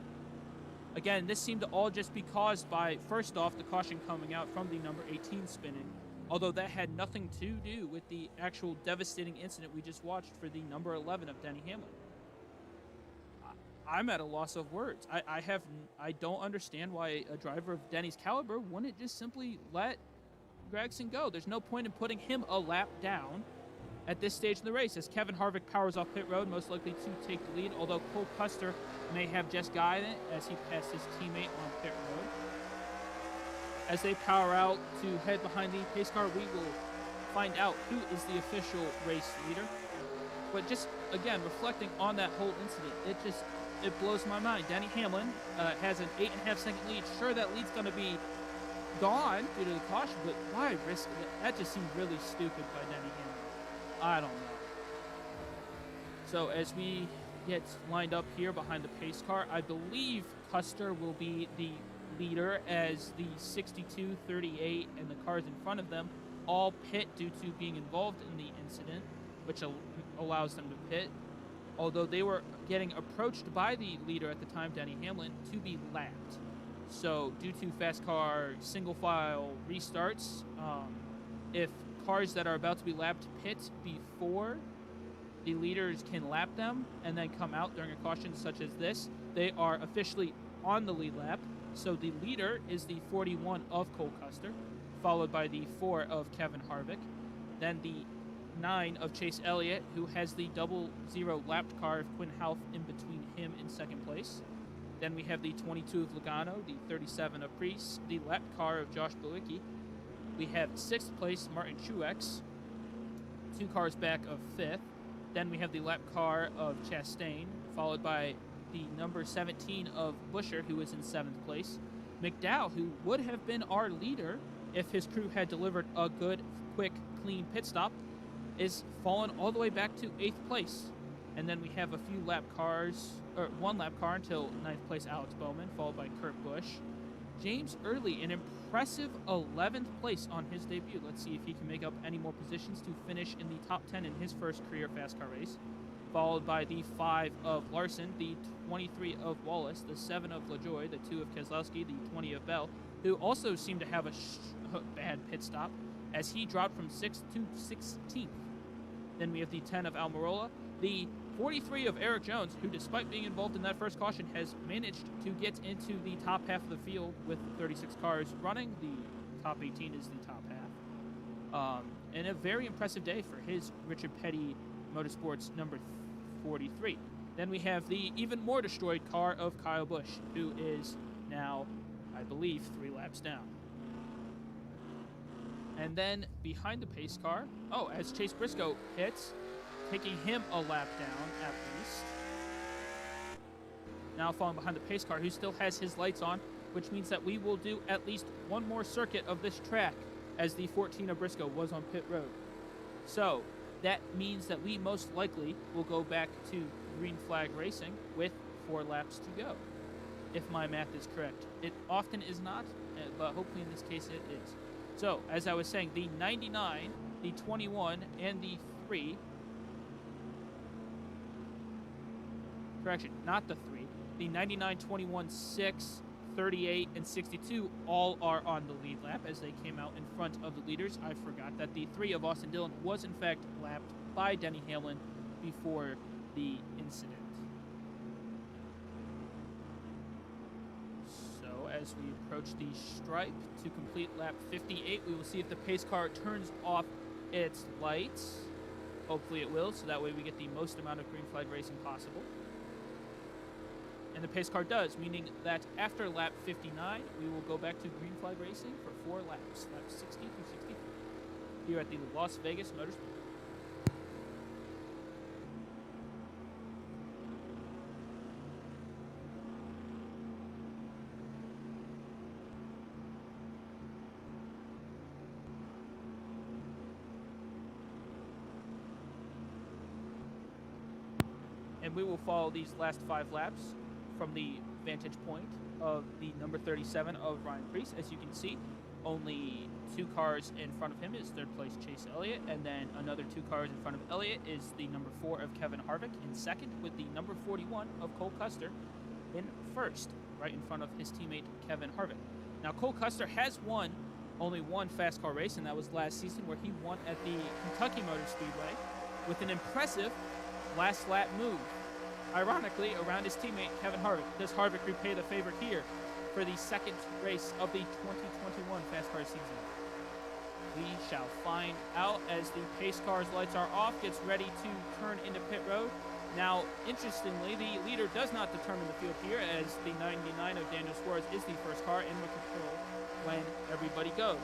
Again, this seemed to all just be caused by, first off, the caution coming out from the number 18 spinning, although that had nothing to do with the actual devastating incident we just watched for the number 11 of Denny Hamlin. I'm at a loss of words. I don't understand why a driver of Denny's caliber wouldn't just simply let Gragson go. There's no point in putting him a lap down at this stage of the race, as Kevin Harvick powers off pit road, most likely to take the lead, although Cole Custer may have just gotten it as he passed his teammate on pit road. As they power out to head behind the pace car, we will find out who is the official race leader. But just, again, reflecting on that whole incident, it blows my mind. Denny Hamlin has an 8.5-second lead. Sure, that lead's going to be gone due to the caution, but why risk it? That just seemed really stupid by Denny Hamlin. I don't know. So as we get lined up here behind the pace car, I believe Custer will be the leader as the 62, 38, and the cars in front of them all pit due to being involved in the incident, which allows them to pit. Although they were getting approached by the leader at the time, Denny Hamlin, to be lapped. So due to FASCAR single file restarts, if cars that are about to be lapped pit before the leaders can lap them and then come out during a caution such as this, they are officially on the lead lap. So the leader is the 41 of Cole Custer, followed by the 4 of Kevin Harvick, then the 9 of Chase Elliott, who has the 0-0 lapped car of Quinn Houff in between him in second place. Then we have the 22 of Logano, the 37 of Preece, the lapped car of Josh Bilicki. We have 6th place Martin Truex, 2 cars back of 5th. Then we have the lap car of Chastain, followed by the number 17 of Buescher, who is in 7th place. Mcdowell, who would have been our leader if his crew had delivered a good, quick, clean pit stop, is fallen all the way back to 8th place. And then we have a few lap cars, or 1 lap car until 9th place Alex Bowman, followed by Kurt Busch. James Early, an impressive 11th place on his debut. Let's see if he can make up any more positions to finish in the top 10 in his first career FASCAR race. Followed by the 5 of Larson, the 23 of Wallace, the 7 of LaJoie, the 2 of Keselowski, the 20 of Bell, who also seemed to have a bad pit stop as he dropped from 6th to 16th. Then we have the 10 of Almirola, the 43 of Eric Jones, who despite being involved in that first caution has managed to get into the top half of the field with 36 cars running. The top 18 is the top half. And a very impressive day for his Richard Petty Motorsports number 43. Then we have the even more destroyed car of Kyle Busch, who is now, I believe, 3 laps down. And then behind the pace car, as Chase Briscoe hits, taking him a lap down at least. Now falling behind the pace car, who still has his lights on, which means that we will do at least one more circuit of this track as the 14 of Briscoe was on pit road. So that means that we most likely will go back to green flag racing with 4 laps to go, if my math is correct. It often is not, but hopefully in this case it is. So, as I was saying, the 99, the 21, and the 3, correction, not the 3, the 99, 21, 6, 38, and 62 all are on the lead lap as they came out in front of the leaders. I forgot that the 3 of Austin Dillon was in fact lapped by Denny Hamlin before the incident. So as we approach the stripe to complete lap 58, we will see if the pace car turns off its lights. Hopefully it will, so that way we get the most amount of green flag racing possible. And the pace car does, meaning that after lap 59, we will go back to green flag racing for 4 laps, laps 60 through 63, here at the Las Vegas Motor Speedway. And we will follow these last 5 laps from the vantage point of the number 37 of Ryan Preece. As you can see, only 2 cars in front of him is 3rd place Chase Elliott, and then another 2 cars in front of Elliott is the number 4 of Kevin Harvick in 2nd, with the number 41 of Cole Custer in 1st, right in front of his teammate Kevin Harvick. Now, Cole Custer has won only one FASCAR race, and that was last season, where he won at the Kentucky Motor Speedway with an impressive last lap move, ironically, around his teammate Kevin Harvick. Does Harvick repay the favor here for the 2nd race of the 2021 FASCAR season? We shall find out as the pace car's lights are off, gets ready to turn into pit road. Now, interestingly, the leader does not determine the field here, as the 99 of Daniel Suarez is the first car in with control when everybody goes.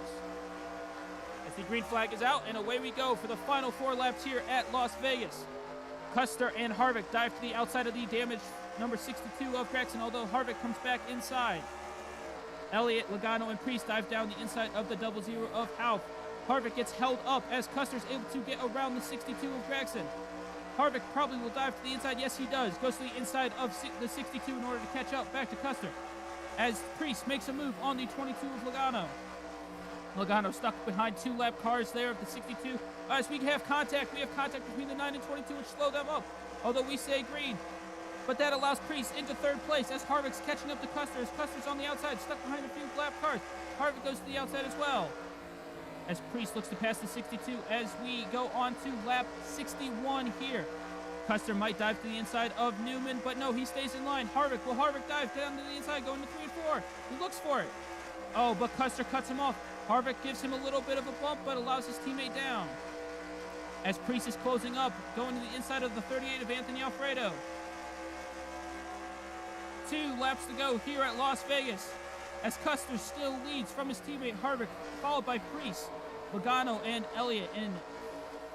As the green flag is out, and away we go for the final 4 laps here at Las Vegas. Custer and Harvick dive to the outside of the damaged number 62 of Gregson, although Harvick comes back inside. Elliott, Logano, and Priest dive down the inside of the 00 of Hauff. Harvick gets held up as Custer's able to get around the 62 of Gregson. Harvick probably will dive to the inside. Yes, he does. Goes to the inside of the 62 in order to catch up back to Custer. As Priest makes a move on the 22 of Logano. Logano stuck behind 2 lap cars there of the 62. As we have contact between the 9 and 22, which slow them up. Although we say green. But that allows Priest into 3rd place as Harvick's catching up to Custer. As Custer's on the outside, stuck behind a few lap cars. Harvick goes to the outside as well. As Priest looks to pass the 62 as we go on to lap 61 here. Custer might dive to the inside of Newman, but no, he stays in line. Will Harvick dive down to the inside, going to 3 and 4? He looks for it. Oh, but Custer cuts him off. Harvick gives him a little bit of a bump, but allows his teammate down. As Priest is closing up, going to the inside of the 38 of Anthony Alfredo. 2 laps to go here at Las Vegas, as Custer still leads from his teammate Harvick, followed by Priest. Logano and Elliott in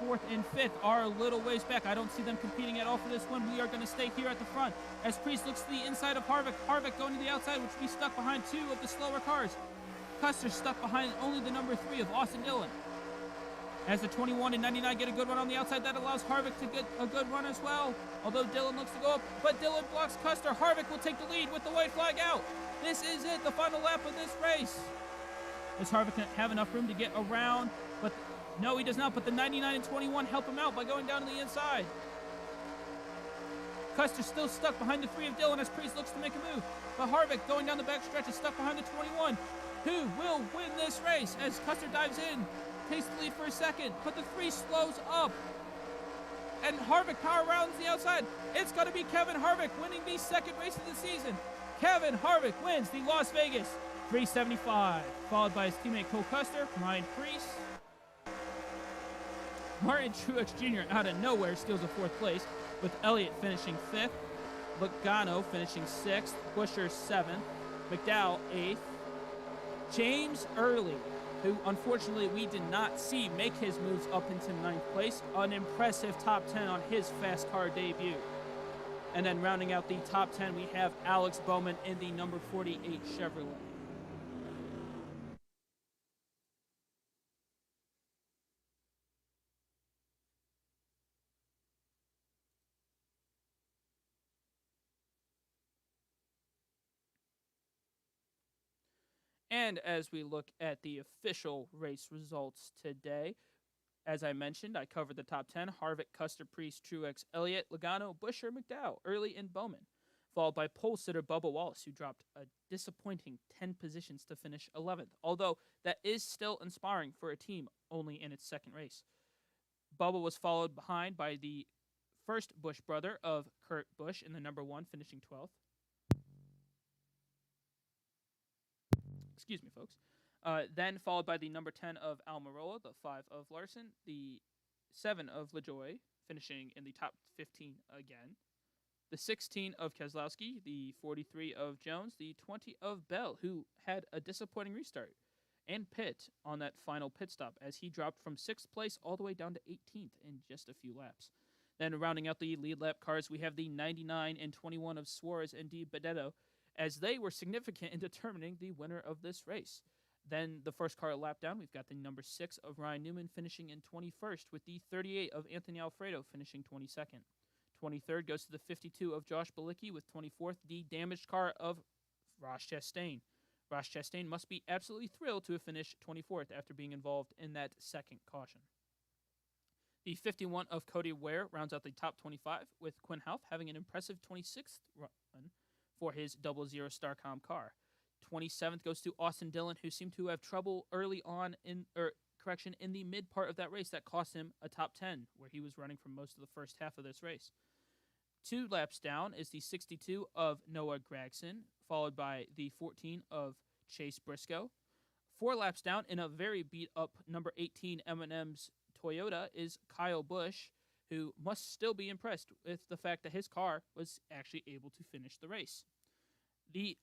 4th and 5th are a little ways back. I don't see them competing at all for this one. We are going to stay here at the front as Priest looks to the inside of Harvick. Harvick going to the outside, which will be stuck behind 2 of the slower cars. Custer stuck behind only the number 3 of Austin Dillon. As the 21 and 99 get a good run on the outside, that allows Harvick to get a good run as well. Although Dillon looks to go up, but Dillon blocks Custer. Harvick will take the lead with the white flag out. This is it, the final lap of this race. Does Harvick have enough room to get around? But no, he does not. But the 99 and 21 help him out by going down to the inside. Custer still stuck behind the 3 of Dillon as Priest looks to make a move. But Harvick going down the back stretch is stuck behind the 21. Who will win this race as Custer dives in? Takes the lead for a second, but the 3 slows up. And Harvick power rounds the outside. It's going to be Kevin Harvick winning the 2nd race of the season. Kevin Harvick wins the Las Vegas 375, followed by his teammate Cole Custer, Ryan Priest. Martin Truex Jr. out of nowhere steals a 4th place, with Elliott finishing 5th, Logano finishing 6th, Buescher 7th, Mcdowell 8th, James Early, who unfortunately we did not see make his moves up into 9th place. An impressive top 10 on his FASCAR debut. And then rounding out the top 10, we have Alex Bowman in the number 48 Chevrolet. And as we look at the official race results today, as I mentioned, I covered the top 10. Harvick, Custer, Priest, Truex, Elliott, Logano, Buescher, McDowell, Early, and Bowman. Followed by pole sitter Bubba Wallace, who dropped a disappointing 10 positions to finish 11th. Although that is still inspiring for a team only in its 2nd race. Bubba was followed behind by the first Busch brother of Kurt Busch in the number 1, finishing 12th. Excuse me, folks. Then followed by the number 10 of Almirola, the 5 of Larson, the 7 of LaJoie, finishing in the top 15 again, the 16 of Keselowski, the 43 of Jones, the 20 of Bell, who had a disappointing restart, and Pitt on that final pit stop as he dropped from 6th place all the way down to 18th in just a few laps. Then rounding out the lead lap cars, we have the 99 and 21 of Suarez and Di Benedetto, as they were significant in determining the winner of this race. Then the first car lap down, we've got the number 6 of Ryan Newman finishing in 21st, with the 38 of Anthony Alfredo finishing 22nd. 23rd goes to the 52 of Josh Bilicki, with 24th, the damaged car of Ross Chastain. Ross Chastain must be absolutely thrilled to have finished 24th after being involved in that 2nd caution. The 51 of Cody Ware rounds out the top 25, with Quinn Houff having an impressive 26th run for his 00 Starcom car. 27th goes to Austin Dillon, who seemed to have trouble early on in the mid part of that race that cost him a top 10, where he was running for most of the first half of this race. 2 laps down is the 62 of Noah Gragson, followed by the 14 of Chase Briscoe, 4 laps down in a very beat-up number 18 M&M's Toyota is Kyle Busch, who must still be impressed with the fact that his car was actually able to finish the race. The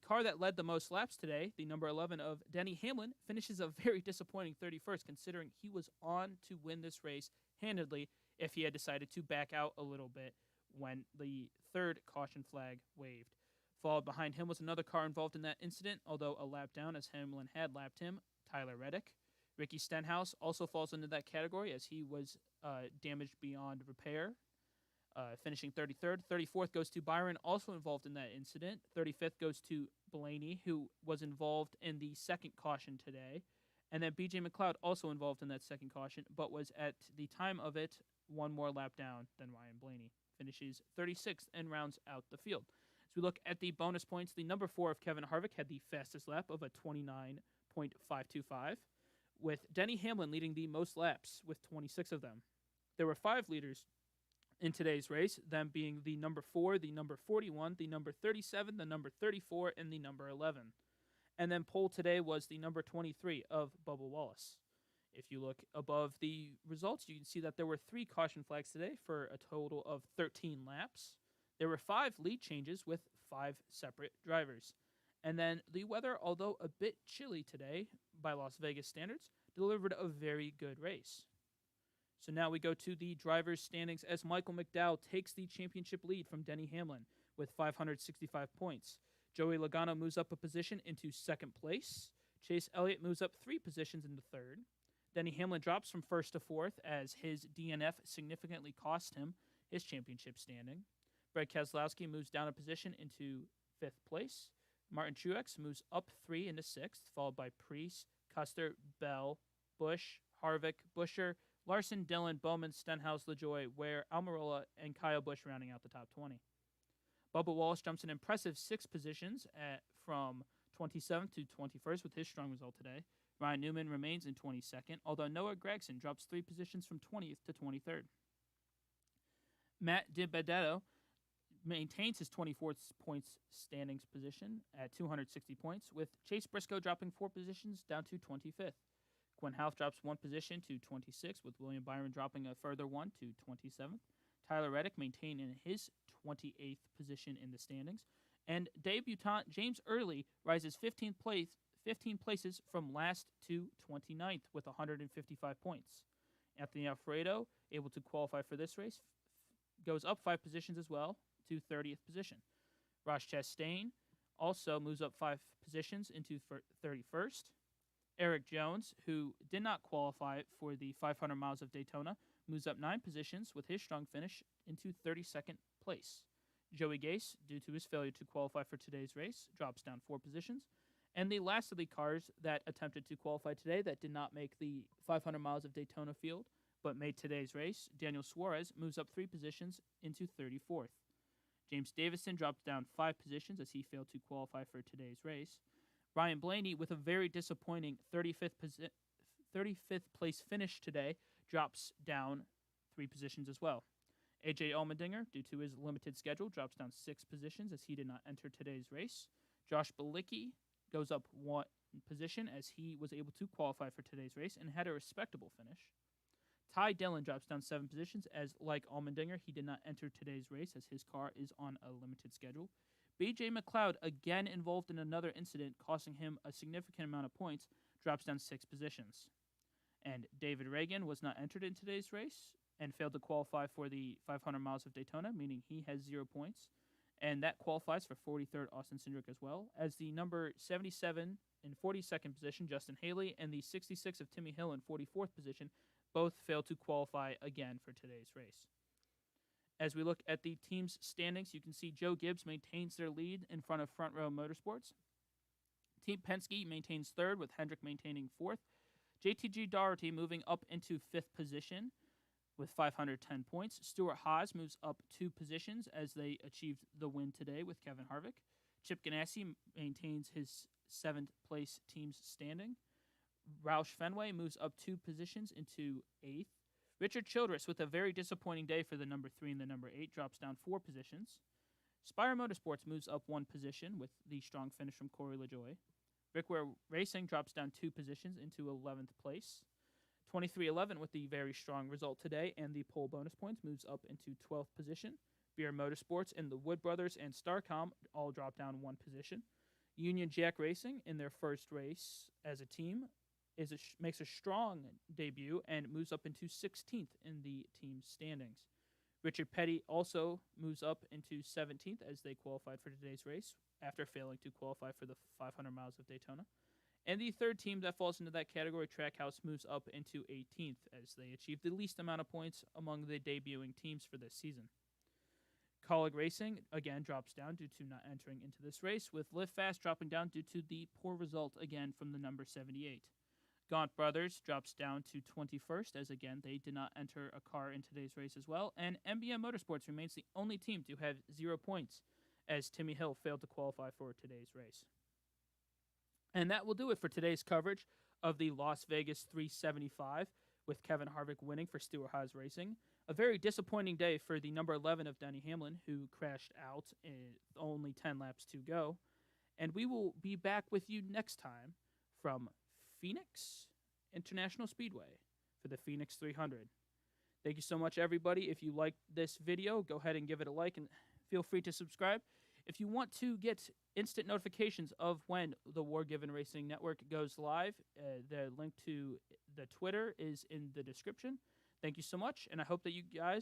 car that led the most laps today, the number 11 of Denny Hamlin, finishes a very disappointing 31st, considering he was on to win this race handedly if he had decided to back out a little bit when the third caution flag waved. Followed behind him was another car involved in that incident, although a lap down as Hamlin had lapped him, Tyler Reddick. Ricky Stenhouse also falls into that category as he was damaged beyond repair, finishing 33rd. 34th goes to Byron, also involved in that incident. 35th goes to Blaney, who was involved in the second caution today. And then B.J. McLeod also involved in that second caution, but was at the time of it one more lap down than Ryan Blaney. Finishes 36th and rounds out the field. As we look at the bonus points, the number 4 of Kevin Harvick had the fastest lap of a 29.525, with Denny Hamlin leading the most laps with 26 of them. There were 5 leaders in today's race, them being the number 4, the number 41, the number 37, the number 34, and the number 11. And then pole today was the number 23 of Bubba Wallace. If you look above the results, you can see that there were 3 caution flags today for a total of 13 laps. There were 5 lead changes with 5 separate drivers. And then the weather, although a bit chilly today by Las Vegas standards, delivered a very good race. So now we go to the drivers' standings as Michael McDowell takes the championship lead from Denny Hamlin with 565 points. Joey Logano moves up a position into second place. Chase Elliott moves up 3 positions into third. Denny Hamlin drops from first to fourth as his DNF significantly cost him his championship standing. Brad Keselowski moves down a position into fifth place. Martin Truex moves up 3 into sixth, followed by Preece, Custer, Bell, Busch, Harvick, Buescher, Larson, Dillon, Bowman, Stenhouse, LaJoie, Ware, Almirola, and Kyle Busch rounding out the top 20. Bubba Wallace jumps an impressive 6 positions from 27th to 21st with his strong result today. Ryan Newman remains in 22nd, although Noah Gragson drops 3 positions from 20th to 23rd. Matt DiBenedetto maintains his 24th points standings position at 260 points, with Chase Briscoe dropping 4 positions down to 25th. Quinn Houff drops 1 position to 26th, with William Byron dropping a further 1 to 27th. Tyler Reddick maintaining his 28th position in the standings. And debutant James Early rises 15 places from last to 29th with 155 points. Anthony Alfredo, able to qualify for this race, goes up 5 positions as well to 30th position. Ross Chastain also moves up 5 positions into 31st. Eric Jones, who did not qualify for the 500 miles of Daytona, moves up 9 positions with his strong finish into 32nd place. Joey Gase, due to his failure to qualify for today's race, drops down 4 positions. And the last of the cars that attempted to qualify today that did not make the 500 miles of Daytona field but made today's race, Daniel Suarez, moves up 3 positions into 34th. James Davison drops down 5 positions as he failed to qualify for today's race. Ryan Blaney, with a very disappointing 35th place finish today, drops down 3 positions as well. A.J. Allmendinger, due to his limited schedule, drops down 6 positions as he did not enter today's race. Josh Bilicki goes up 1 position as he was able to qualify for today's race and had a respectable finish. Ty Dillon drops down 7 positions as, like Allmendinger, he did not enter today's race as his car is on a limited schedule. B.J. McLeod, again involved in another incident, costing him a significant amount of points, drops down 6 positions. And David Reagan was not entered in today's race and failed to qualify for the 500 miles of Daytona, meaning he has 0 points. And that qualifies for 43rd Austin Cindric as well, as the number 77 in 42nd position, Justin Haley, and the 66 of Timmy Hill in 44th position, both failed to qualify again for today's race. As we look at the team's standings, you can see Joe Gibbs maintains their lead in front of Front Row Motorsports. Team Penske maintains 3rd, with Hendrick maintaining 4th. JTG Daugherty moving up into 5th position with 510 points. Stuart Haas moves up 2 positions as they achieved the win today with Kevin Harvick. Chip Ganassi maintains his 7th place team's standing. Roush Fenway moves up 2 positions into 8th. Richard Childress, with a very disappointing day for the number 3 and the number 8, drops down 4 positions. Spire Motorsports moves up 1 position with the strong finish from Corey LaJoie. Brickware Racing drops down 2 positions into 11th place. 2311 with the very strong result today and the pole bonus points moves up into 12th position. Beer Motorsports and the Wood Brothers and Starcom all drop down 1 position. Union Jack Racing in their first race as a team makes a strong debut and moves up into 16th in the team's standings. Richard Petty also moves up into 17th as they qualified for today's race after failing to qualify for the 500 miles of Daytona. And the third team that falls into that category, Trackhouse, moves up into 18th as they achieve the least amount of points among the debuting teams for this season. Colleague Racing, again, drops down due to not entering into this race, with Live Fast dropping down due to the poor result, again, from the number 78. Gaunt Brothers drops down to 21st, as, again, they did not enter a car in today's race as well. And MBM Motorsports remains the only team to have 0 points, as Timmy Hill failed to qualify for today's race. And that will do it for today's coverage of the Las Vegas 375, with Kevin Harvick winning for Stewart Haas Racing. A very disappointing day for the number 11 of Denny Hamlin, who crashed out in only 10 laps to go. And we will be back with you next time from Phoenix International Speedway for the Phoenix 300. Thank you so much, everybody. If you liked this video, go ahead and give it a like and feel free to subscribe. If you want to get instant notifications of when the War Given Racing Network goes live, the link to the Twitter is in the description. Thank you so much, and I hope that you guys